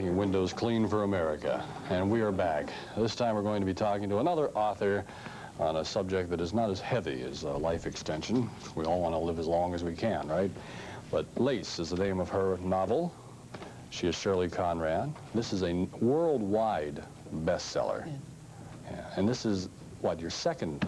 making windows clean for America. And we are back. This time we're going to be talking to another author on a subject that is not as heavy as life extension. We all want to live as long as we can, right? But Lace is the name of her novel. She is Shirley Conrad. This is a worldwide bestseller. Yeah. Yeah. And this is, what, your second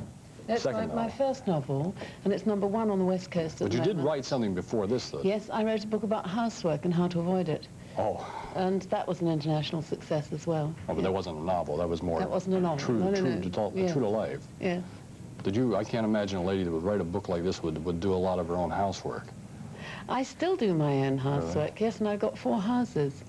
It's my first novel, and it's #1 on the West Coast at the moment. But you did write something before this, though. Yes, I wrote a book about housework and how to avoid it. Oh. And that was an international success as well. Oh, but that wasn't a novel. That was more... That wasn't a novel. True to life. Yeah. Did you... I can't imagine a lady that would write a book like this would do a lot of her own housework. I still do my own housework, yes, and I've got 4 houses.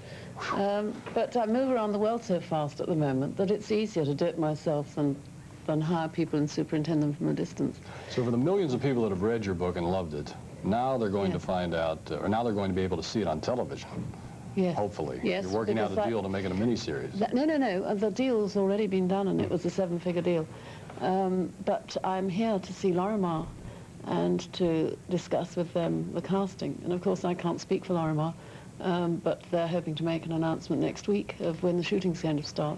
But I move around the world so fast at the moment that it's easier to do it myself than hire people and superintend them from a distance. So for the millions of people that have read your book and loved it, now they're going to find out, or now they're going to be able to see it on television. Yes. Hopefully. Yes. You're working out a deal to make it a miniseries. No. The deal's already been done, and it was a 7-figure deal. But I'm here to see Lorimar and to discuss with them the casting. And of course, I can't speak for Lorimar, but they're hoping to make an announcement next week of when the shooting's going to start.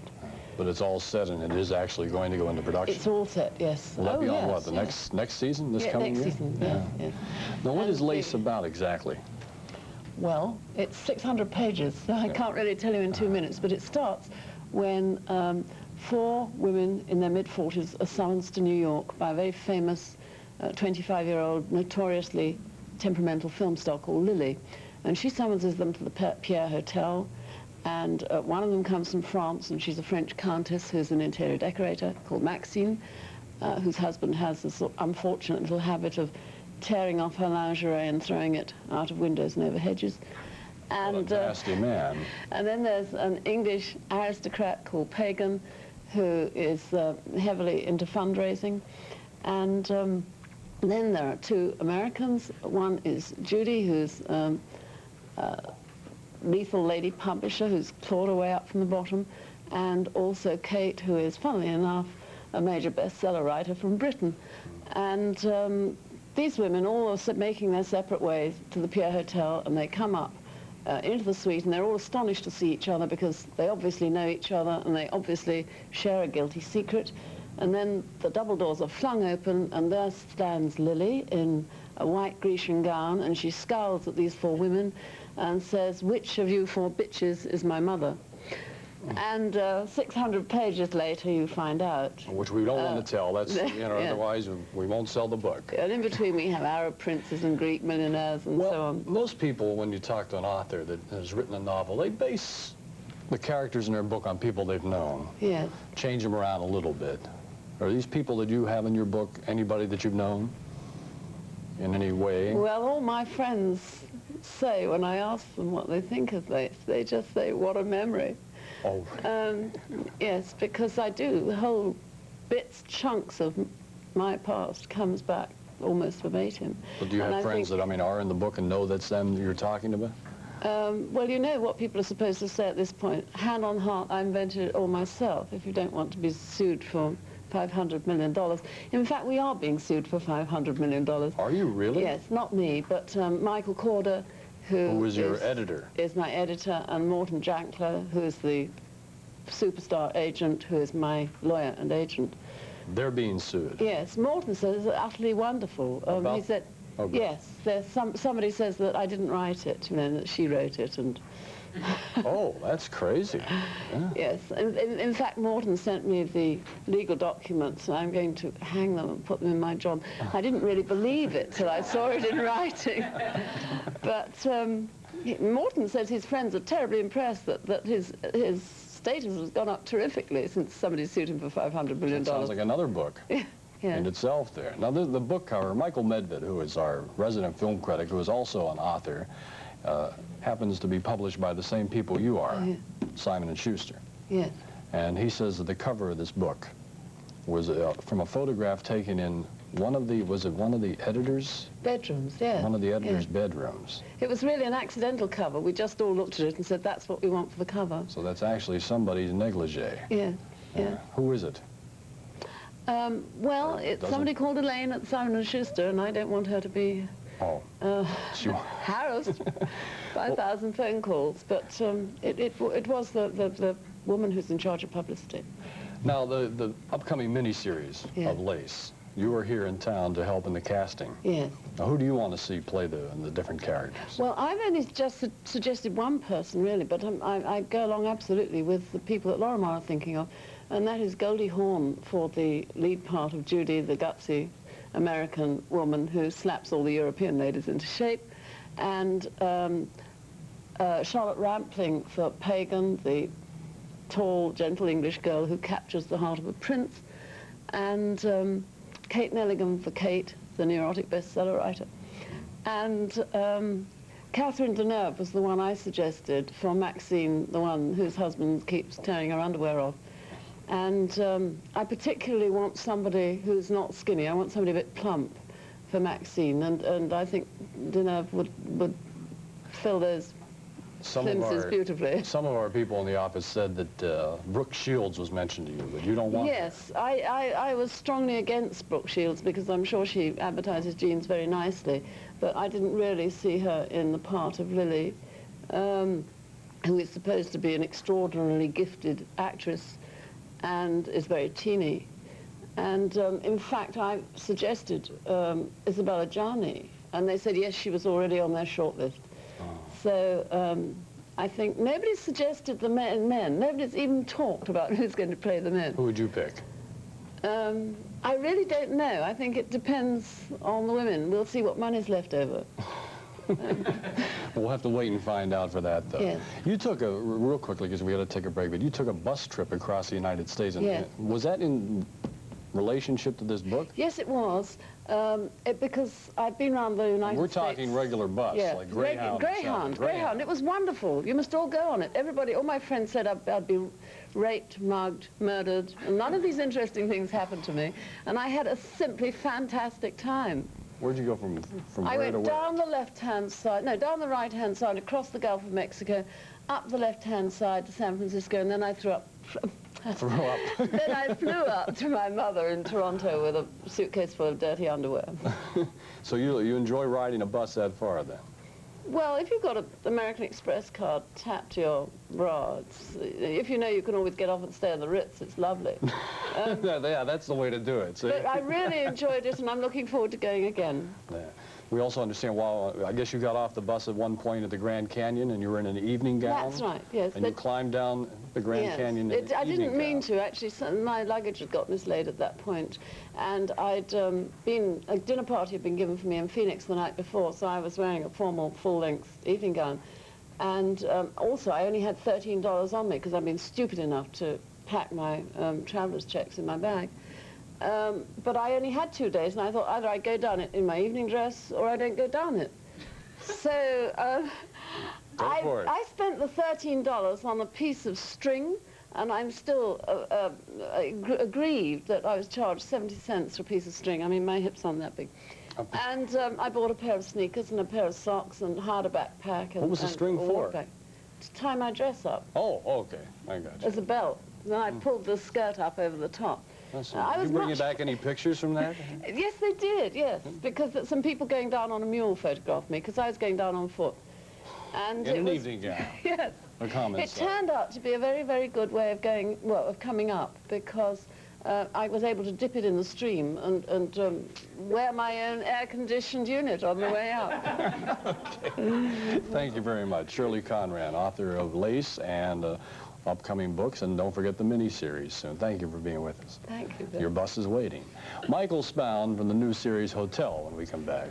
But it's all set, and it is actually going to go into production. It's all set, yes. Will that be on what, the next season, this coming year? Next season, yeah. Now, what is Lace about exactly? Well, it's 600 pages, so I can't really tell you in 2 minutes, but it starts when 4 women in their mid-40s are summoned to New York by a very famous 25-year-old, notoriously temperamental film star called Lily. And she summons them to the Pierre Hotel, and one of them comes from France, and she's a French countess who's an interior decorator called Maxine, whose husband has this unfortunate little habit of tearing off her lingerie and throwing it out of windows and over hedges. And, what a nasty man. And then there's an English aristocrat called Pagan, who is heavily into fundraising. And then there are 2 Americans. One is Judy, who's lethal lady publisher who's clawed her way up from the bottom, and also Kate, who is, funnily enough, a major bestseller writer from Britain. And these women all are making their separate ways to the Pierre Hotel, and they come up into the suite, and they're all astonished to see each other because they obviously know each other, and they obviously share a guilty secret. And then the double doors are flung open, and there stands Lily in a white Grecian gown, and she scowls at these 4 women and says, "Which of you 4 bitches is my mother?" And 600 pages later, you find out. Which we don't want to tell. That's, you know, otherwise we won't sell the book. And in between, we have Arab princes and Greek millionaires and so on. Most people, when you talk to an author that has written a novel, they base the characters in their book on people they've known. Yes. Change them around a little bit. Are these people that you have in your book anybody that you've known in any way? Well, all my friends say, when I ask them what they think of Lace, they just say, "What a memory." Oh. Yes, because I do. The whole bits, chunks of my past comes back almost verbatim. But do you have friends that, I mean, are in the book and know that's them that you're talking about? Well, you know what people are supposed to say at this point. Hand on heart, I invented it all myself, if you don't want to be sued for $500 million. In fact, we are being sued for $500 million. Are you really? Yes, not me, but Michael Corder, who is your editor? Is my editor, and Morton Jankler, who is the superstar agent, who is my lawyer and agent. They're being sued? Yes, Morton says it's utterly wonderful. He said, yes, there's somebody says that I didn't write it, you know, that she wrote it, and... Oh, that's crazy. Yeah. Yes. In fact, Morton sent me the legal documents, and I'm going to hang them and put them in my job. I didn't really believe it till I saw it in writing. But Morton says his friends are terribly impressed that his status has gone up terrifically since somebody sued him for $500 million. That sounds like another book. Yeah. In itself there. Now, the book cover, Michael Medved, who is our resident film critic, who is also an author, happens to be published by the same people you are, Simon & Schuster. Yes. And he says that the cover of this book was from a photograph taken in one of the, was it one of the editors? Bedrooms, yeah. One of the editors' bedrooms. It was really an accidental cover. We just all looked at it and said, that's what we want for the cover. So that's actually somebody's negligee. Yeah, yeah. Who is it? Well, it's somebody called Elaine at Simon & Schuster, and I don't want her to be Oh. Harassed, 5,000 phone calls, but it was the woman who's in charge of publicity. Now, the upcoming miniseries of Lace, you are here in town to help in the casting. Yes. Now, who do you want to see play the different characters? Well, I've only just suggested one person, really, but I go along absolutely with the people that Lorimar are thinking of, and that is Goldie Hawn for the lead part of Judy, the gutsy American woman who slaps all the European ladies into shape, and Charlotte Rampling for Pagan, the tall, gentle English girl who captures the heart of a prince, and Kate Nelligan for Kate, the neurotic bestseller writer. And Catherine Deneuve was the one I suggested for Maxine, the one whose husband keeps tearing her underwear off. And I particularly want somebody who's not skinny. I want somebody a bit plump for Maxine, and I think Deneuve would fill those flimsies beautifully. Some of our people in the office said that Brooke Shields was mentioned to you, but you don't want Yes, I was strongly against Brooke Shields because I'm sure she advertises jeans very nicely, but I didn't really see her in the part of Lily, who is supposed to be an extraordinarily gifted actress and is very teeny. And in fact, I suggested Isabella Gianni, and they said yes, she was already on their shortlist. So I think nobody's suggested the men. Nobody's even talked about who's going to play the men. Who would you pick? I really don't know. I think it depends on the women. We'll see what money's left over. We'll have to wait and find out for that, though. Yes. You took real quickly, because we got to take a break, but you took a bus trip across the United States. And yes. Was that in relationship to this book? Yes, it was. Because I've been around the United States. We're talking regular bus, like Greyhound. Greyhound. It was wonderful. You must all go on it. Everybody, all my friends said I'd be raped, mugged, murdered. And none of these interesting things happened to me. And I had a simply fantastic time. Where'd you go from I where to went where? down the left-hand side, no, down the right-hand side, across the Gulf of Mexico, up the left-hand side to San Francisco, and then I threw up. Then I flew up to my mother in Toronto with a suitcase full of dirty underwear. So you enjoy riding a bus that far, then? Well, if you've got an American Express card tapped to your bra, if you know you can always get off and stay in the Ritz, it's lovely. Yeah, that's the way to do it. See? But I really enjoyed it, and I'm looking forward to going again. Yeah. We also understand, I guess you got off the bus at one point at the Grand Canyon, and you were in an evening gown? That's right, yes. And you climbed down the Grand Canyon in an I evening didn't mean gown. to, actually. My luggage had got mislaid at that point, and a dinner party had been given for me in Phoenix the night before, so I was wearing a formal full-length evening gown. And also, I only had $13 on me, because I'd been stupid enough to pack my traveler's checks in my bag. But I only had 2 days, and I thought either I go down it in my evening dress or I don't go down it. So I spent the $13 on a piece of string, and I'm still aggrieved that I was charged 70 cents for a piece of string. I mean, my hips aren't that big. And I bought a pair of sneakers and a pair of socks and hired a backpack. And, what was the string for? To tie my dress up. Oh, okay. I got you. As a belt. Then I pulled the skirt up over the top. Did you bring back any pictures from that? Yes, they did, yes. Because some people going down on a mule photographed me, because I was going down on foot. And in an evening gown? Yes. A common It turned out to be a very, very good way of coming up, because I was able to dip it in the stream and wear my own air-conditioned unit on the way out. Okay. Thank you very much. Shirley Conrad, author of Lace and upcoming books, and don't forget the miniseries soon. Thank you for being with us. Thank you, Bill. Your bus is waiting. Michael Spound from the new series Hotel when we come back.